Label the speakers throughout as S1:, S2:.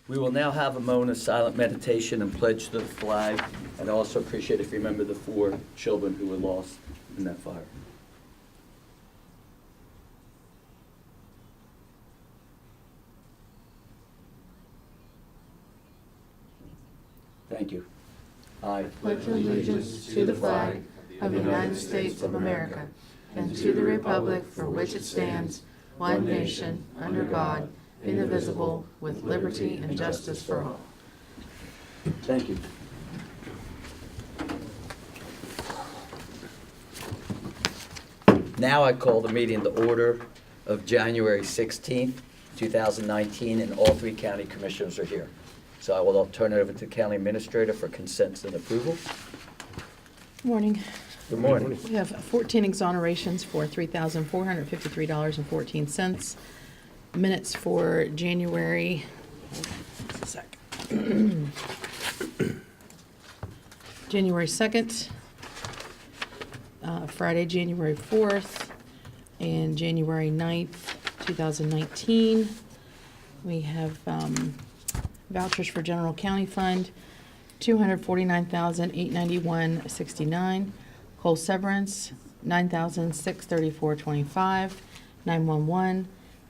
S1: We will now have a moment of silent meditation and pledge to the flag. And I also appreciate if you remember the 4 children who were lost in that fire. Thank you. I
S2: pledge allegiance to the flag of the United States of America and to the republic for which it stands, one nation, under God, indivisible, with liberty and justice for all.
S1: Thank you. Now I call the meeting to order of January 16th, 2019, and all 3 county commissioners are here. So I will turn it over to the county administrator for consents and approval.
S2: Morning.
S1: Good morning.
S2: We have 14 exonerations for $3,453.14. Minutes for January, just a sec. January 2nd, Friday, January 4th, and January 9th, 2019. We have vouchers for general county fund, $249,891.69. Coal severance, $9,634.25. 911,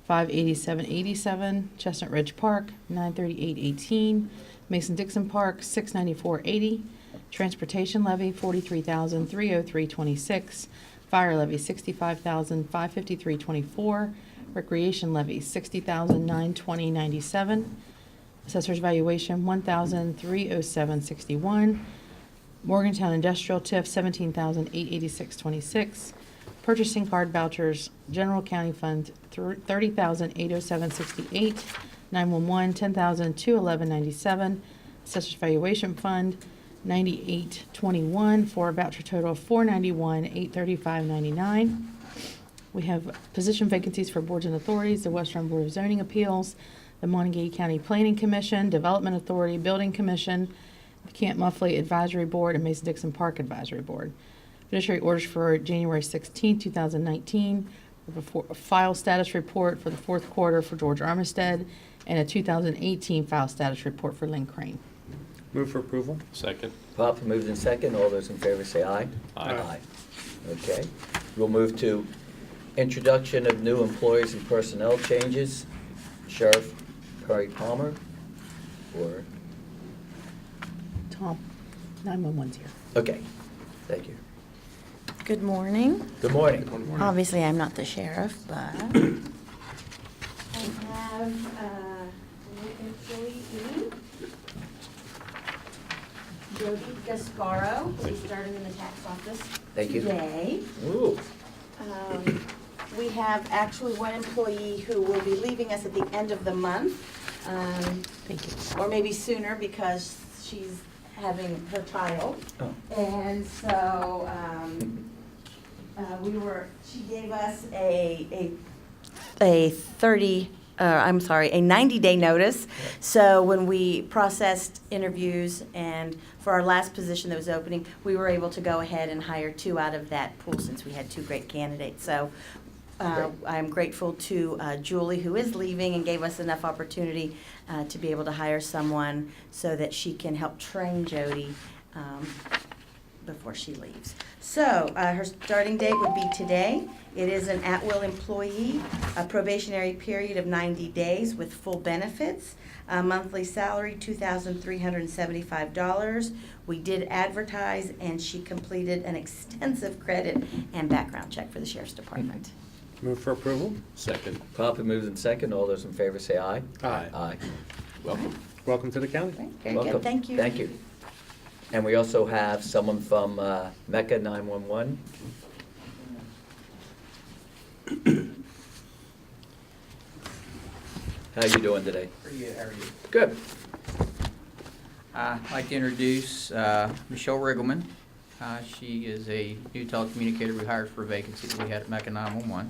S2: $587.87. Chestnut Ridge Park, $938.18. Mason-Dixon Park, $694.80. Transportation levy, $43,303.26. Fire levy, $65,553.24. Recreation levy, $60,920.97. Assessor's valuation, $1,307.61. Morgantown Industrial TIF, $17,886.26. Purchasing card vouchers, General County Fund, $30,807.68. 911, $10,211.97. Assessor's valuation fund, $98.21, for a voucher total of $491,835.99. We have position vacancies for boards and authorities: the Western Board of Zoning Appeals, the Montague County Planning Commission, Development Authority, Building Commission, the Camp Muffley Advisory Board, and Mason-Dixon Park Advisory Board. Judiciary orders for January 16, 2019, a file status report for the 4th quarter for George Armistead, and a 2018 file status report for Lynn Crane.
S3: Move for approval.
S4: Second.
S1: Properly moved in second. All those in favor say aye.
S4: Aye.
S1: Okay. We'll move to introduction of new employees and personnel changes. Sheriff Perry Palmer, or,
S2: Tom, 911's here.
S1: okay, thank you.
S5: Good morning.
S1: Good morning.
S5: Obviously, I'm not the sheriff, but I have a new employee, Jody Gascaro, who's starting in the tax office
S1: Thank you.
S5: today.
S1: Ooh,
S5: We have actually one employee who will be leaving us at the end of the month,
S2: Thank you.
S5: or maybe sooner because she's having her child.
S1: oh,
S5: And so, she gave us a 90-day notice. So when we processed interviews and for our last position that was opening, we were able to go ahead and hire 2 out of that pool since we had 2 great candidates. So
S1: Great.
S5: I'm grateful to Julie, who is leaving, and gave us enough opportunity to be able to hire someone so that she can help train Jody before she leaves. So her starting date would be today. It is an at-will employee, a probationary period of 90 days with full benefits, a monthly salary $2,375. We did advertise, and she completed an extensive credit and background check for the Sheriff's Department.
S3: Move for approval.
S4: Second.
S1: properly moved in second. All those in favor say aye.
S3: Aye.
S1: Aye.
S4: Welcome.
S3: Welcome to the county.
S5: Right, very
S1: Welcome.
S5: good, thank you.
S1: Thank you. And we also have someone from Mecca 911. How you doing today?
S6: Pretty good, how are you?
S1: Good.
S6: I'd like to introduce Michelle Riggleman. She is a new telecommunicator we hired for a vacancy that we had at Mecca 911.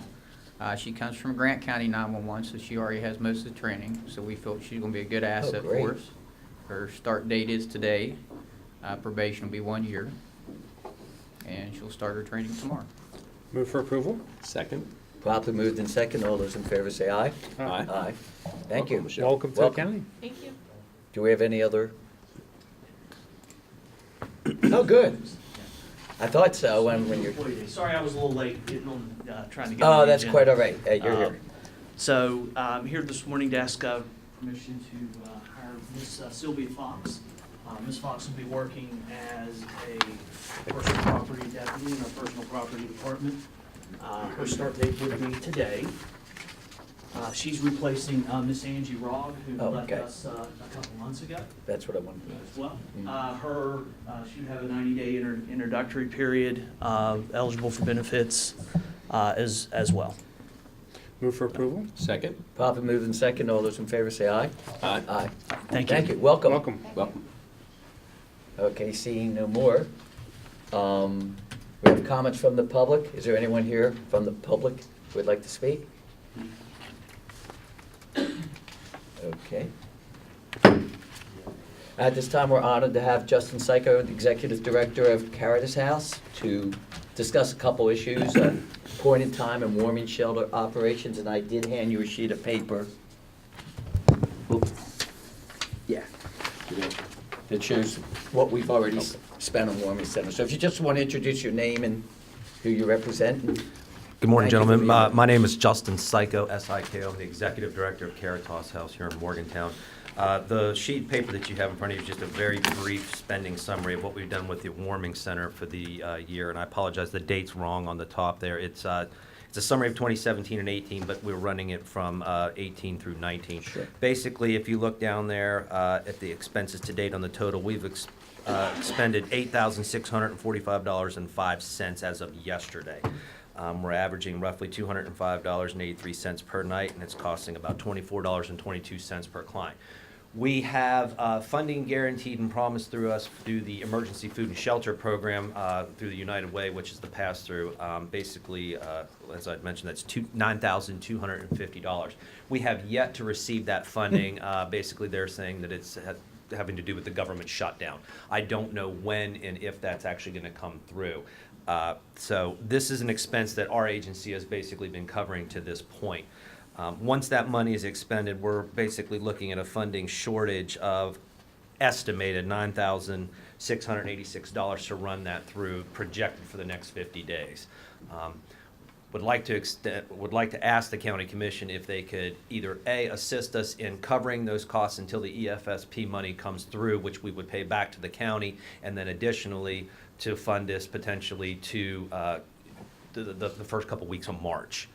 S6: She comes from Grant County 911, so she already has most of the training, so we feel she's going to be a good asset
S1: great.
S6: for us. Her start date is today. Probation will be 1 year, and she'll start her training tomorrow.
S3: Move for approval.
S4: Second.
S1: Properly moved in second. All those in favor say aye.
S4: Aye.
S1: Aye. Thank you.
S4: Welcome, Michelle.
S3: Welcome to the
S1: Welcome.
S3: county.
S2: Thank you.
S1: Do we have any other? Oh, good. I thought so when you're,
S4: Sorry, I was a little late getting on, trying to get on
S1: oh,
S4: the
S1: that's
S4: agenda.
S1: quite all right. Hey, you're here.
S4: So I'm here this morning to ask permission to hire Miss Sylvia Fox. Ms. Fox will be working as a personal property deputy in our personal property department. Her start date would be today. She's replacing Miss Angie Rogg, who
S1: Oh,
S4: left
S1: okay.
S4: us a couple months ago
S1: That's what I wanted to know.
S4: as well.
S1: Mm.
S4: She would have a 90-day introductory period, eligible for benefits as well.
S3: Move for approval?
S7: Second.
S1: Papa moved in second. All those in favor say aye.
S7: Aye.
S1: Aye.
S4: Thank you.
S1: Thank you. Welcome.
S3: Welcome.
S7: Welcome.
S1: Okay, seeing no more. We have comments from the public. Is there anyone here from the public who would like to speak? Okay. At this time, we're honored to have Justin Psycho, the Executive Director of Caritas House, to discuss a couple issues, point in time and warming shelter operations, and I did hand you a sheet of paper. Oop. Yeah. That shows what we've already spent on warming center. So if you just want to introduce your name and who you represent.
S8: Good morning,
S1: Thank you for
S8: gentlemen.
S1: being here.
S8: My name is Justin Psycho, S-I-K-O. I'm the Executive Director of Caritas House here in Morgantown. The sheet of paper that you have in front of you is just a very brief spending summary of what we've done with the warming center for the year. And I apologize, the date's wrong on the top there. It's a summary of 2017 and 18, but we're running it from 18 through 19.
S1: Sure.
S8: Basically, if you look down there at the expenses to date on the total, we've expended $8,645.05 as of yesterday. We're averaging roughly $205.83 per night, and it's costing about $24.22 per client. We have funding guaranteed and promised through us through the Emergency Food and Shelter Program through the United Way, which is the pass-through. Basically, as I'd mentioned, that's $9,250. We have yet to receive that funding. Basically, they're saying that it's having to do with the government shutdown. I don't know when and if that's actually going to come through. So this is an expense that our agency has basically been covering to this point. Once that money is expended, we're basically looking at a funding shortage of estimated $9,686 to run that through, projected for the next 50 days. Would like to ask the county commission if they could either A, assist us in covering those costs until the EFSP money comes through, which we would pay back to the county, and then additionally to fund this potentially to the first couple weeks of March.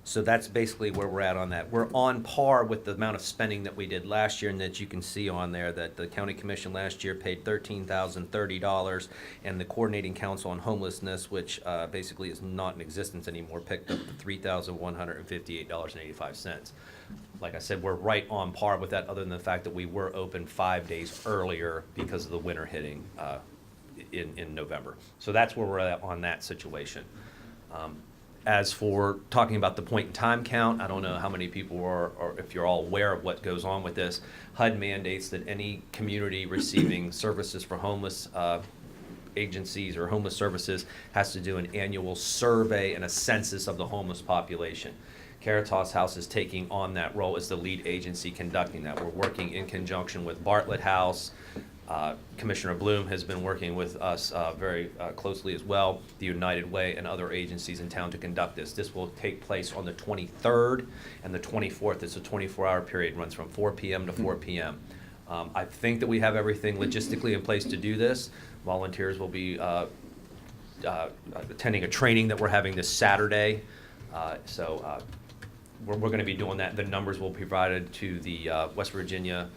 S8: So that's basically where we're at on that. We're on par with the amount of spending that we did last year, and that you can see on there that the county commission last year paid $13,030, and the coordinating council on homelessness, which basically is not in existence anymore, picked up the $3,158.85. Like I said, we're right on par with that, other than the fact that we were open 5 days earlier because of the winter hitting in November. So that's where we're at on that situation. As for talking about the point in time count, I don't know how many people are, or if you're all aware of what goes on with this. HUD mandates that any community receiving services for homeless agencies or homeless services has to do an annual survey and a census of the homeless population. Caritas House is taking on that role as the lead agency conducting that. We're working in conjunction with Bartlett House. Commissioner Bloom has been working with us very closely as well, the United Way and other agencies in town to conduct this. This will take place on the 23rd and the 24th. It's a 24-hour period, runs from 4 p.m. to 4 p.m. I think that we have everything logistically in place to do this. Volunteers will be attending a training that we're having this Saturday. We're going to be doing that. The numbers will be provided to the West Virginia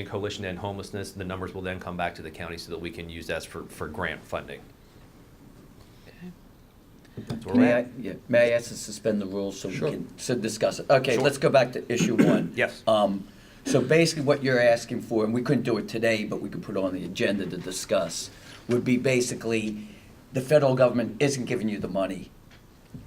S8: Coalition to End Homelessness. The numbers will then come back to the county so that we can use that for grant funding.
S2: Okay.
S8: That's where we're at.
S1: May I ask to suspend the rules so we
S3: Sure.
S1: can discuss it? Okay,
S8: Sure.
S1: let's go back to issue one.
S8: Yes.
S1: So basically what you're asking for, and we couldn't do it today, but we could put it on the agenda to discuss, would be basically the federal government isn't giving you the money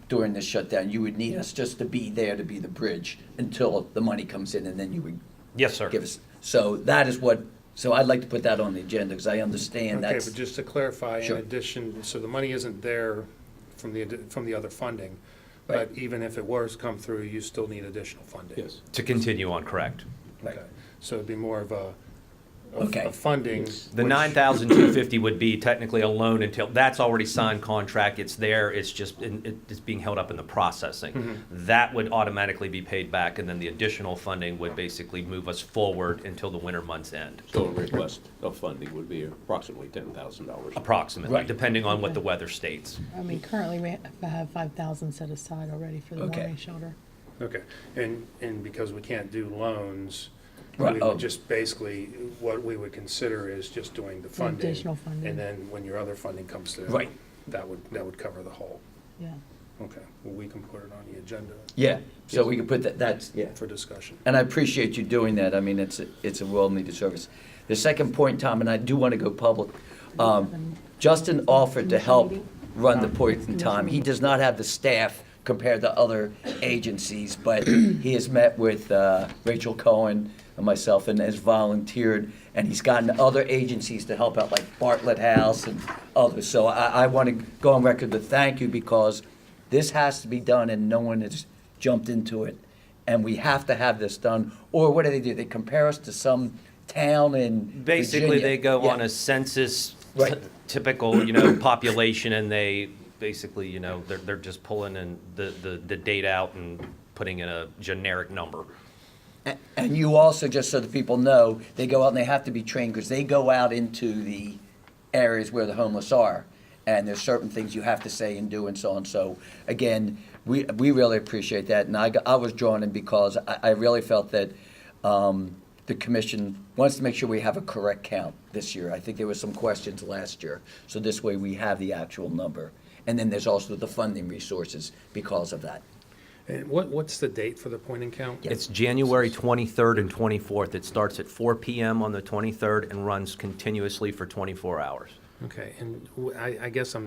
S1: during this shutdown. You would need us just to be there to be the bridge until the money comes in, and then you would
S8: Yes, sir.
S1: give us. So that is what, so I'd like to put that on the agenda because I understand
S3: Okay,
S1: that's.
S3: but just to clarify, in
S1: Sure.
S3: addition, so the money isn't there from the other funding. But even if it was come through, you still need additional funding?
S7: Yes.
S8: To continue on, correct.
S3: Okay, so it'd be more of a
S1: Okay.
S3: funding.
S8: The
S3: which-
S8: 9,250 would be technically a loan until, that's already signed contract, it's there, it's just, it's being held up in the processing. That would automatically be paid back, and then the additional funding would basically move us forward until the winter months end,
S7: So a request of funding would be approximately $10,000.
S8: approximately,
S1: Right.
S8: depending on what the weather states.
S2: I mean, currently we have 5,000 set aside already for the
S1: Okay.
S2: warming shelter.
S3: Okay, and because we can't do loans,
S1: Right,
S3: we
S1: oh.
S3: would just basically, what we would consider is just doing the funding.
S2: Additional funding.
S3: And then when your other funding comes through.
S1: Right.
S3: That would cover the whole.
S2: Yeah.
S3: Okay, well, we can put it on the agenda
S1: Yeah, so we can put that's, yeah.
S3: for discussion.
S1: And I appreciate you doing that. I mean, it's a well-needed service. The second point, Tom, and I do want to go public, Justin offered to help run the point in time. He does not have the staff compared to other agencies, but he has met with Rachel Cohen and myself and has volunteered, and he's gotten other agencies to help out, like Bartlett House and others. So I want to go on record to thank you, because this has to be done and no one has jumped into it. And we have to have this done. Or what do? They compare us to some town in
S8: Basically,
S1: Virginia.
S8: they go
S1: Yeah.
S8: on a census
S1: Right.
S8: typical, population, and they basically, they're just pulling in the data out and putting in a generic number.
S1: And you also, just so the people know, they go out and they have to be trained, because they go out into the areas where the homeless are. And there's certain things you have to say and do and so on. So again, we really appreciate that. And I was drawn in because I really felt that the commission wants to make sure we have a correct count this year. I think there were some questions last year. So this way we have the actual number. And then there's also the funding resources because of that.
S3: And what's the date for the point and count?
S8: It's January 23rd and 24th. It starts at 4 PM on the 23rd and runs continuously for 24 hours.
S3: Okay, and I guess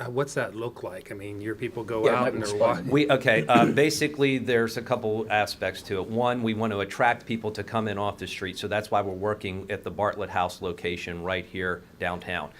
S3: what's that look like? I mean, your people go
S1: Yeah,
S3: out
S1: Mike
S3: and
S1: will
S3: they're
S1: explain.
S3: walking.
S8: Basically, there's a couple aspects to it. One, we want to attract people to come in off the street, so that's why we're working at the Bartlett House location right here downtown.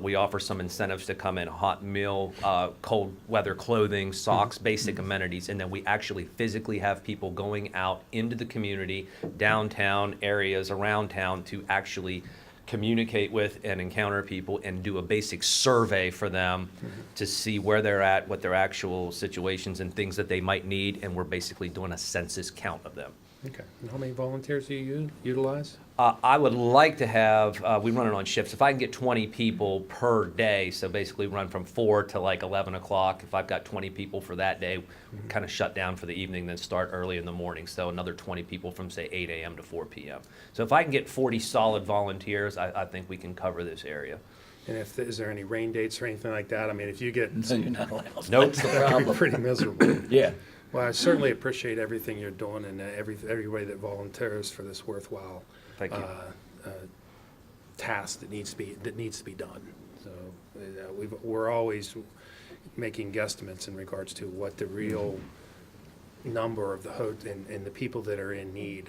S8: We offer some incentives to come in, hot meal, cold weather clothing, socks, basic amenities, and then we actually physically have people going out into the community, downtown areas around town, to actually communicate with and encounter people and do a basic survey for them to see where they're at, what their actual situations and things that they might need, and we're basically doing a census count of them.
S3: Okay, and how many volunteers do you utilize?
S8: I would like to have, we run it on shifts, if I can get 20 people per day, so basically run from 4 to like 11 o'clock. If I've got 20 people for that day, kind of shut down for the evening, then start early in the morning. So another 20 people from, say, 8 a.m. to 4 p.m. So if I can get 40 solid volunteers, I think we can cover this area.
S3: And is there any rain dates or anything like that? I mean, if you get,
S1: So you're not allowed.
S8: Nope.
S1: That's the
S3: that could be
S1: problem.
S3: pretty miserable.
S1: Yeah.
S3: Well, I certainly appreciate everything you're doing and everybody that volunteers for this worthwhile
S8: Thank you.
S3: task that needs to be done. So we're always making guesstimates in regards to what the real number of and the people that are in need.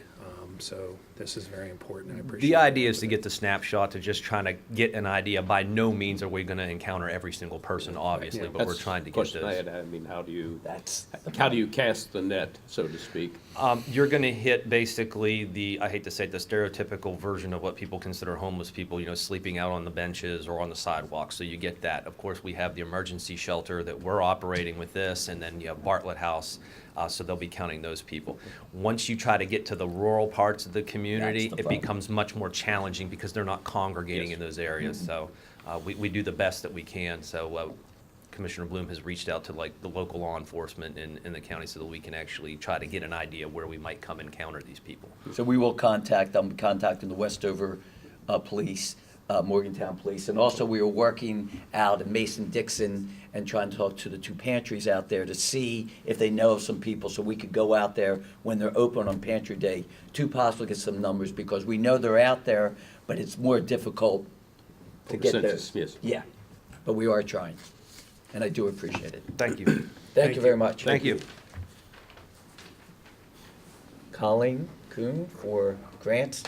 S3: So this is very important. I appreciate
S8: The
S3: it.
S8: idea is to get the snapshot, to just trying to get an idea. By no means are we going to encounter every single person, obviously,
S3: Yeah.
S8: but we're
S7: That's
S8: trying to
S7: the
S8: get
S7: question I
S8: those.
S7: had. I mean, how do you cast the net, so to speak?
S8: You're going to hit basically I hate to say it, the stereotypical version of what people consider homeless people, sleeping out on the benches or on the sidewalk. So you get that. Of course, we have the emergency shelter that we're operating with this, and then you have Bartlett House, so they'll be counting those people. Once you try to get to the rural parts of the community,
S1: That's the
S8: it
S1: problem.
S8: becomes much more challenging because they're not congregating
S7: Yes.
S8: in those areas. So we do the best that we can. So Commissioner Bloom has reached out to like the local law enforcement in the county so that we can actually try to get an idea where we might come encounter these people.
S1: So we will I'm contacting the Westover Police, Morgantown Police, and also we are working out in Mason-Dixon and trying to talk to the two pantries out there to see if they know of some people, so we could go out there when they're open on Pantry Day to possibly get some numbers, because we know they're out there, but it's more difficult to
S7: For
S1: get
S7: census,
S1: those.
S7: yes.
S1: Yeah, but we are trying, and I do appreciate it.
S8: Thank you.
S1: Thank you very much.
S8: Thank you.
S1: Colleen Kuhn for grants.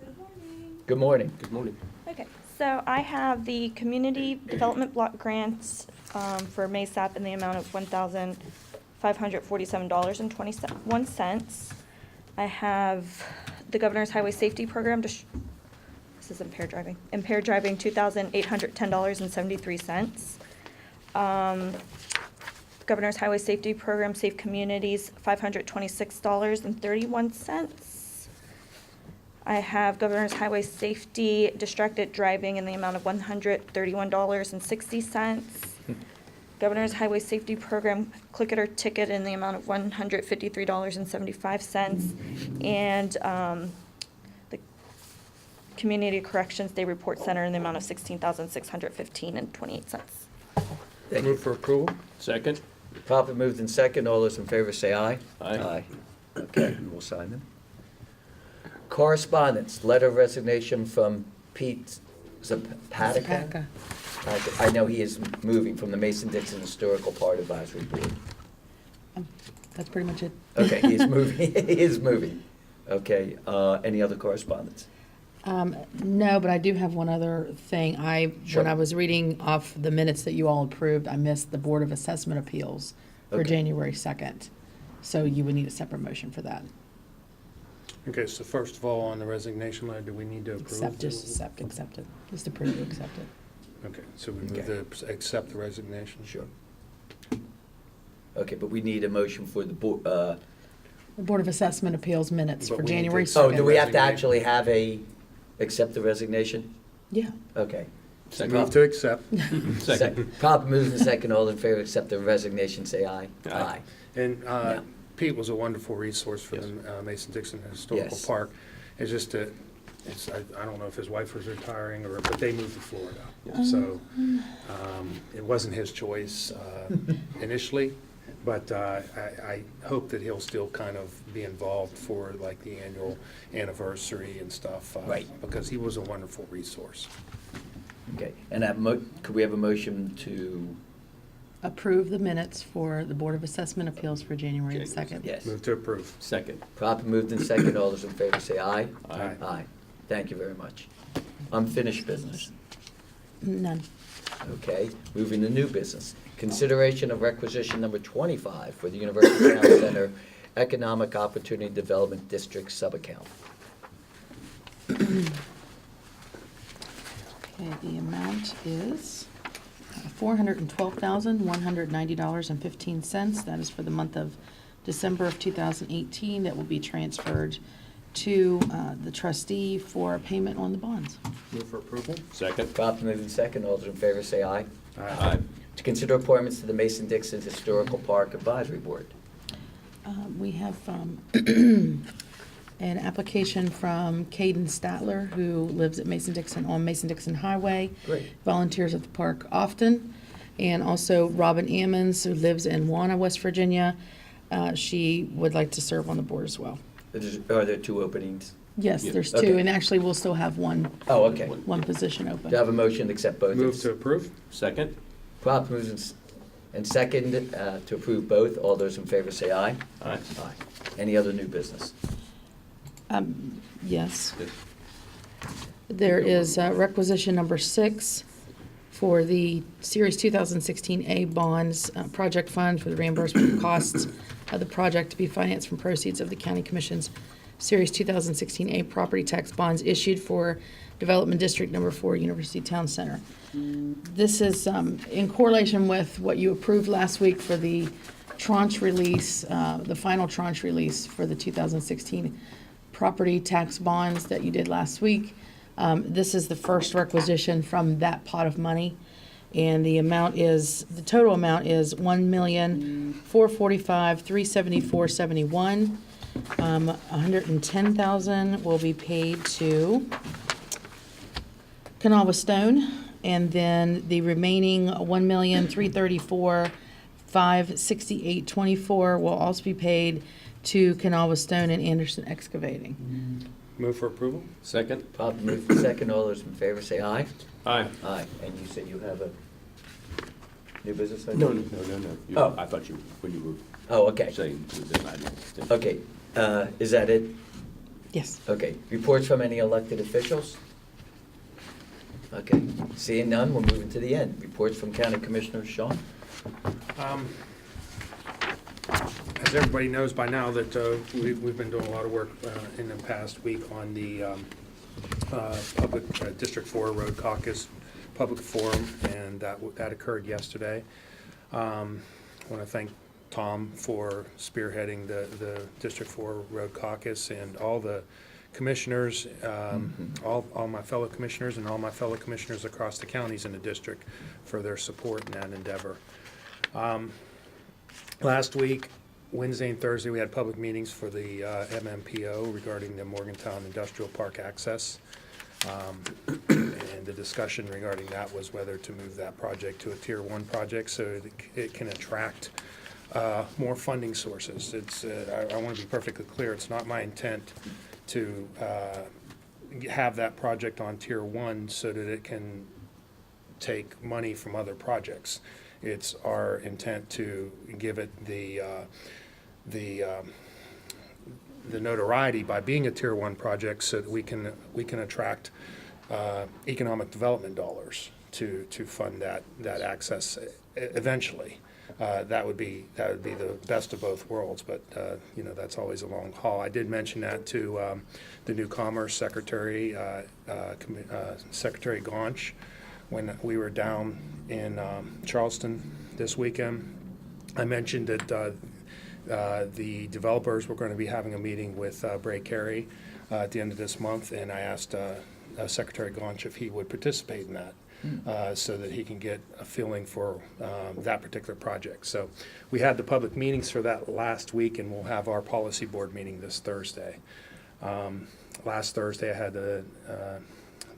S9: Good morning.
S1: Good morning.
S7: Good morning.
S9: Okay, so I have the community development block grants for MASAP in the amount of $1,547.21. I have the Governor's Highway Safety Program, this is impaired driving, $2,810.73. Governor's Highway Safety Program, Safe Communities, $526.31. I have Governor's Highway Safety Distracted Driving in the amount of $131.60. Governor's Highway Safety Program Click It or Ticket in the amount of $153.75. And the Community Corrections Day Report Center in the amount of $16,615.28.
S1: Thank you.
S3: Move for approval?
S7: Second?
S1: Properly moved in second. All those in favor say aye.
S7: Aye.
S1: Okay, we'll sign them. Correspondence, letter of resignation from Pete Zapatica. I know he is moving from the Mason-Dixon Historical Part Advisory Board.
S2: That's pretty much it.
S1: Okay, he is moving, he is moving. Okay, any other correspondence?
S2: No, but I do have one other thing.
S1: Sure.
S2: When I was reading off the minutes that you all approved, I missed the Board of Assessment Appeals for
S1: Okay.
S2: January 2nd. So you would need a separate motion for that.
S3: Okay, so first of all, on the resignation letter, do we need to approve?
S2: Accept it. Just approve to accept it.
S3: Okay, so we
S1: Okay.
S3: move to accept the resignation?
S1: Sure. Okay, but we need a motion for the board,
S2: The Board of Assessment Appeals minutes
S3: But
S2: for
S3: we need to
S2: January
S3: accept-
S1: oh, do
S2: 2nd.
S1: we have to
S3: Resignation.
S1: actually have accept the resignation?
S2: Yeah.
S1: Okay.
S3: Move to accept.
S7: Second.
S1: Proper moves in second, all in favor, accept the resignation, say aye.
S7: Aye.
S3: And
S1: Yeah.
S3: Pete was a wonderful resource for the Mason-Dixon Historical
S1: Yes.
S3: Park. It's just that, I don't know if his wife was retiring, but they moved to Florida. So it wasn't his choice initially, but I hope that he'll still kind of be involved for like the annual anniversary and stuff.
S1: Right.
S3: Because he was a wonderful resource.
S1: Okay, and could we have a motion to,
S2: Approve the minutes for the Board of Assessment Appeals for January
S7: January
S2: 2nd.
S1: yes.
S3: Move to approve.
S7: Second.
S1: Proper moved in second, all those in favor say aye.
S3: Aye.
S1: Aye. Thank you very much. Unfinished business.
S2: None.
S1: Okay, moving to new business. Consideration of requisition number 25 for the University Town Center Economic Opportunity Development District subaccount.
S2: Okay, the amount is $412,190.15. That is for the month of December of 2018. That will be transferred to the trustee for payment on the bonds.
S3: Move for approval?
S7: Second.
S1: Proper moved in second, all those in favor say aye.
S7: Aye.
S1: To consider appointments to the Mason-Dixon Historical Park Advisory Board.
S2: We have an application from Caden Statler, who lives at Mason-Dixon on Mason-Dixon Highway.
S1: Great.
S2: Volunteers at the park often. And also Robin Ammons, who lives in Warner, West Virginia. She would like to serve on the board as well.
S1: Are there two openings?
S2: Yes,
S7: Yeah.
S2: there's two,
S1: Okay.
S2: and actually, we'll still have one
S1: Oh, okay.
S2: one position open.
S1: Do I have a motion to accept both?
S3: Move to approve?
S7: Second.
S1: Proper moves and second to approve both. All those in favor say aye.
S7: Aye.
S1: Aye. Any other new business?
S2: Yes. There is requisition number 6 for the Series 2016A bonds project fund for the reimbursement of costs of the project to be financed from proceeds of the County Commission's Series 2016A property tax bonds issued for Development District Number 4, University Town Center. This is in correlation with what you approved last week for the tranche release, the final tranche release for the 2016 property tax bonds that you did last week. This is the first requisition from that pot of money. And the total amount is $1,445,374.71. $110,000 will be paid to Kanawha Stone, and then the remaining $1,334,568.24 will also be paid to Kanawha Stone and Anderson Excavating.
S3: Move for approval?
S7: Second.
S1: Proper moved in second. All those in favor say aye.
S7: Aye.
S1: Aye. And you said you have a new business? item?
S7: No. You-
S1: Oh.
S7: I thought when you were
S1: Oh, okay.
S7: saying within 9 minutes.
S1: Okay, is that it?
S2: Yes.
S1: Okay. Reports from any elected officials? Okay, seeing none, we're moving to the end. Reports from County Commissioner Sean.
S3: As everybody knows by now that we've been doing a lot of work in the past week on the public District 4 Road Caucus Public Forum, and that occurred yesterday. I want to thank Tom for spearheading the District 4 Road Caucus and all the commissioners, all my fellow commissioners and all my fellow commissioners across the counties in the district for their support in that endeavor. Last week, Wednesday and Thursday, we had public meetings for the MMPO regarding the Morgantown Industrial Park access. And the discussion regarding that was whether to move that project to a Tier 1 project so that it can attract more funding sources. I want to be perfectly clear, it's not my intent to have that project on Tier 1 so that it can take money from other projects. It's our intent to give it the notoriety by being a Tier 1 project so that we can attract economic development dollars to fund that access eventually. That would be the best of both worlds, but that's always a long haul. I did mention that to the new Commerce Secretary, Secretary Gaunch, when we were down in Charleston this weekend. I mentioned that the developers were going to be having a meeting with Bray Carey at the end of this month, and I asked Secretary Gaunch if he would participate in that. So that he can get a feeling for that particular project. So we had the public meetings for that last week, and we'll have our policy board meeting this Thursday. Last Thursday, I had the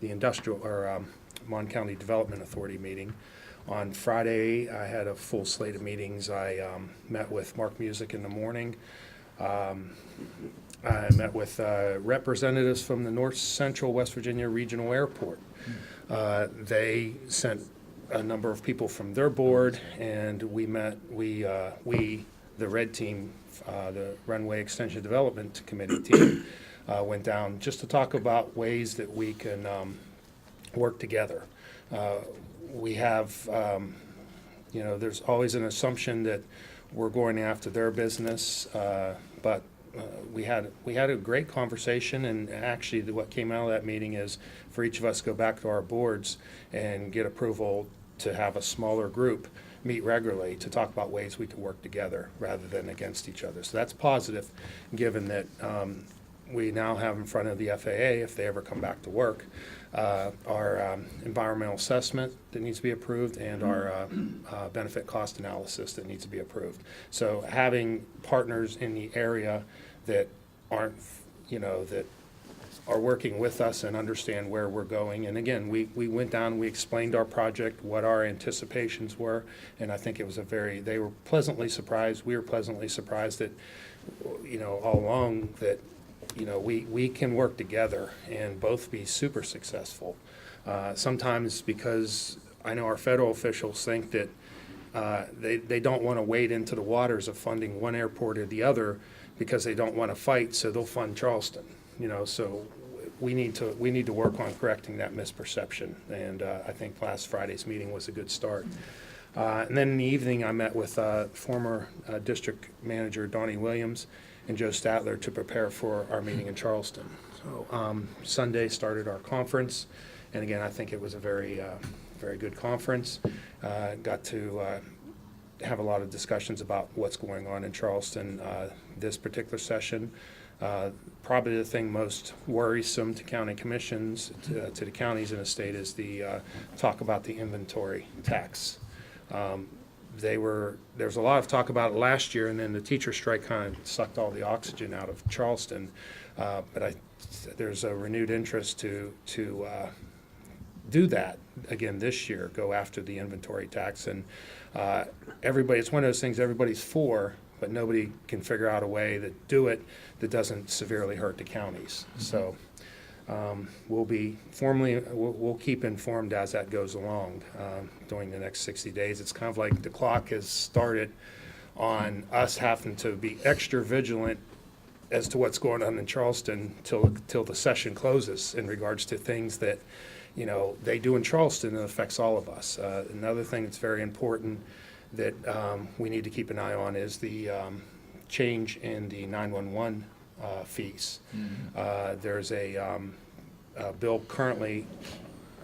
S3: industrial or Mon County Development Authority meeting. On Friday, I had a full slate of meetings. I met with Mark Music in the morning. I met with representatives from the North Central West Virginia Regional Airport. They sent a number of people from their board, and we met, the red team, the Runway Extension Development Committee team, went down just to talk about ways that we can work together. We have, there's always an assumption that we're going after their business, but we had a great conversation, and actually what came out of that meeting is for each of us to go back to our boards and get approval to have a smaller group meet regularly to talk about ways we could work together rather than against each other. So that's positive, given that we now have in front of the FAA, if they ever come back to work, our environmental assessment that needs to be approved and our benefit cost analysis that needs to be approved. So having partners in the area that aren't, that are working with us and understand where we're going. And again, we went down, we explained our project, what our anticipations were, and I think it was they were pleasantly surprised, we were pleasantly surprised that, all along that, we can work together and both be super successful. Sometimes because I know our federal officials think that they don't want to wade into the waters of funding one airport or the other because they don't want to fight, so they'll fund Charleston. So we need to work on correcting that misperception, and I think last Friday's meeting was a good start. And then in the evening, I met with former District Manager Donnie Williams and Joe Statler to prepare for our meeting in Charleston. So Sunday started our conference, and again, I think it was a very good conference. Got to have a lot of discussions about what's going on in Charleston this particular session. Probably the thing most worrisome to county commissions, to the counties in the state, is the talk about the inventory tax. There was a lot of talk about it last year, and then the teacher strike kind of sucked all the oxygen out of Charleston. But there's a renewed interest to do that again this year, go after the inventory tax. And it's one of those things everybody's for, but nobody can figure out a way to do it that doesn't severely hurt the counties. So we'll keep informed as that goes along during the next 60 days. It's kind of like the clock has started on us having to be extra vigilant as to what's going on in Charleston till the session closes in regards to things that you know, they do in Charleston, it affects all of us. Another thing that's very important that we need to keep an eye on is the change in the 911 fees. There's a bill currently,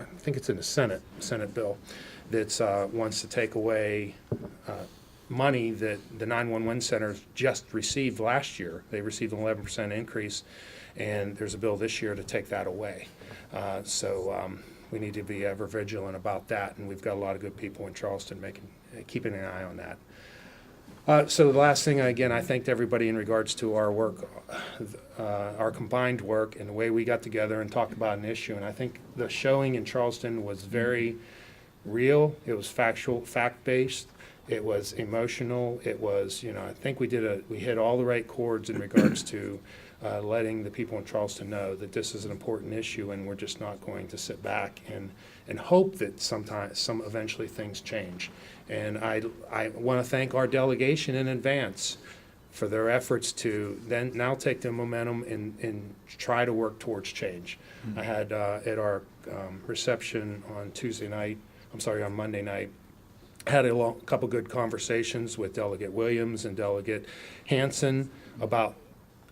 S3: I think it's in the Senate bill, that's wants to take away money that the 911 centers just received last year. They received an 11% increase, and there's a bill this year to take that away. So we need to be ever vigilant about that, and we've got a lot of good people in Charleston keeping an eye on that. So the last thing, again, I thanked everybody in regards to our work, our combined work, and the way we got together and talked about an issue. And I think the showing in Charleston was very real. It was factual, fact-based. It was emotional. It was, you know, I think we hit all the right chords in regards to letting the people in Charleston know that this is an important issue, and we're just not going to sit back and hope that eventually things change. And I want to thank our delegation in advance for their efforts to now take the momentum and try to work towards change. I had at our reception on Monday night, had a couple good conversations with Delegate Williams and Delegate Hansen about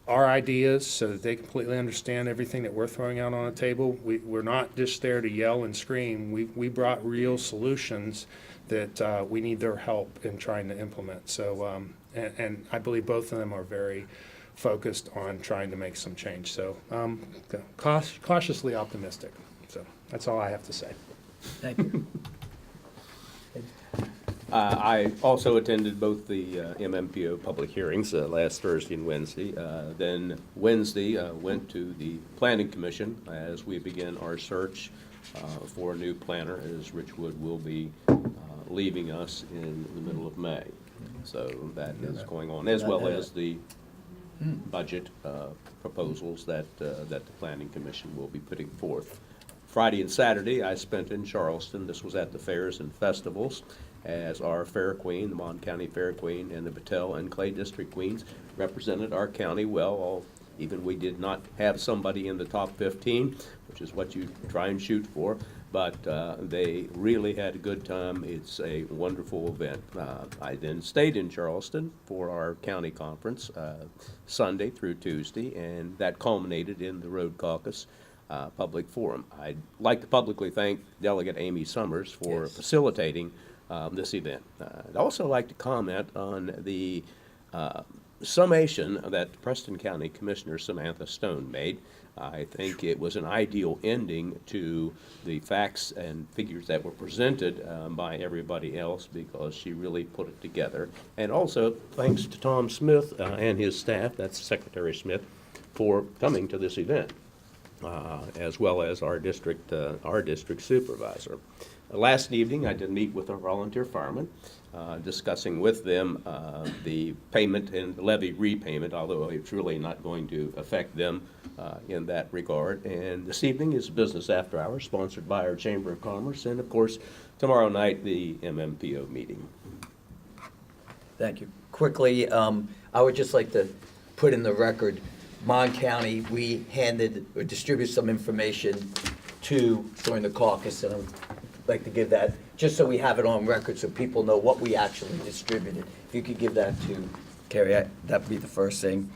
S3: our ideas so that they completely understand everything that we're throwing out on the table. We're not just there to yell and scream. We brought real solutions that we need their help in trying to implement. So, and I believe both of them are very focused on trying to make some change. So cautiously optimistic. So that's all I have to say.
S1: Thank you.
S7: I also attended both the MMPO public hearings last Thursday and Wednesday. Then Wednesday, went to the Planning Commission as we begin our search for a new planner, as Richwood will be leaving us in the middle of May. So that is going on, as well as the budget proposals that the Planning Commission will be putting forth. Friday and Saturday I spent in Charleston. This was at the fairs and festivals, as our Fair Queen, the Mon County Fair Queen, and the Battelle and Clay District Queens represented our county well. Even we did not have somebody in the top 15, which is what you try and shoot for, but they really had a good time. It's a wonderful event. I then stayed in Charleston for our county conference Sunday through Tuesday, and that culminated in the Road Caucus public forum. I'd like to publicly thank Delegate Amy Summers for facilitating this event. I'd also like to comment on the summation that Preston County Commissioner Samantha Stone made. I think it was an ideal ending to the facts and figures that were presented by everybody else, because she really put it together. And also thanks to Tom Smith and his staff, that's Secretary Smith, for coming to this event, as well as our district supervisor. Last evening, I did meet with our volunteer firemen, discussing with them the payment and levy repayment, although it's really not going to affect them in that regard. And this evening is Business After Hours, sponsored by our Chamber of Commerce, and of course, tomorrow night, the MMPO meeting.
S1: Thank you. Quickly, I would just like to put in the record, Mon County, we handed or distributed some information to during the caucus, and I'd like to give that, just so we have it on record so people know what we actually distributed. If you could give that to Carrie, that'd be the first thing.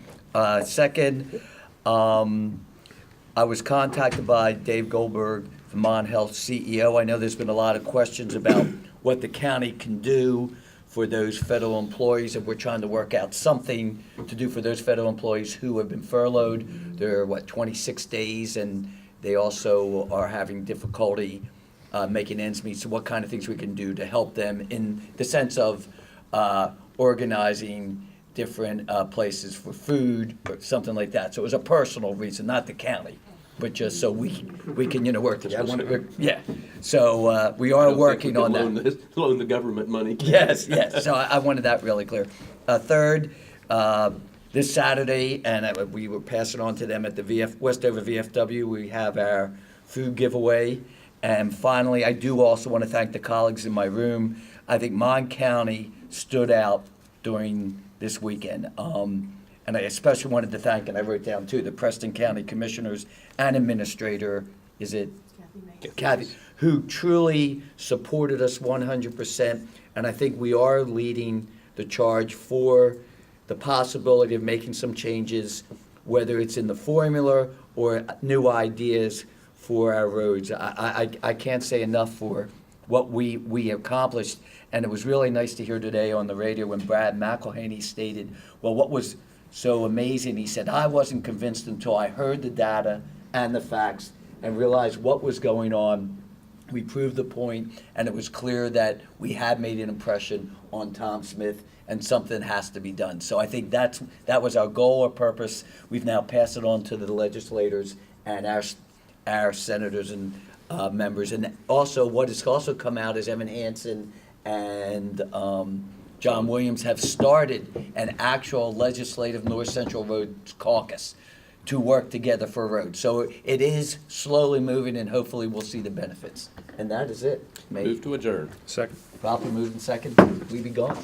S1: Second, I was contacted by Dave Goldberg, the Mon Health CEO. I know there's been a lot of questions about what the county can do for those federal employees, and we're trying to work out something to do for those federal employees who have been furloughed. They're, 26 days, and they also are having difficulty making ends meet. So what kind of things we can do to help them in the sense of organizing different places for food or something like that. So it was a personal reason, not the county, but just so we can, work together. Yeah. So we are working on that.
S7: Loan the government money.
S1: Yes. So I wanted that really clear. Third, this Saturday, and we were passing on to them at the Westover VFW, we have our food giveaway. And finally, I do also want to thank the colleagues in my room. I think Mon County stood out during this weekend. And I especially wanted to thank, and I wrote down too, the Preston County Commissioners and Administrator, is it Kathy, who truly supported us 100%, and I think we are leading the charge for the possibility of making some changes, whether it's in the formula or new ideas for our roads. I can't say enough for what we accomplished, and it was really nice to hear today on the radio when Brad McElhaney stated, well, what was so amazing, he said, I wasn't convinced until I heard the data and the facts and realized what was going on. We proved the point, and it was clear that we had made an impression on Tom Smith, and something has to be done. So I think that was our goal or purpose. We've now passed it on to the legislators and our senators and members. And also, what has also come out is Evan Hansen and John Williams have started an actual legislative North Central Roads caucus to work together for a road. So it is slowly moving, and hopefully we'll see the benefits. And that is it.
S7: Move to adjourn.
S3: Second.
S1: Properly moved and second, we be gone.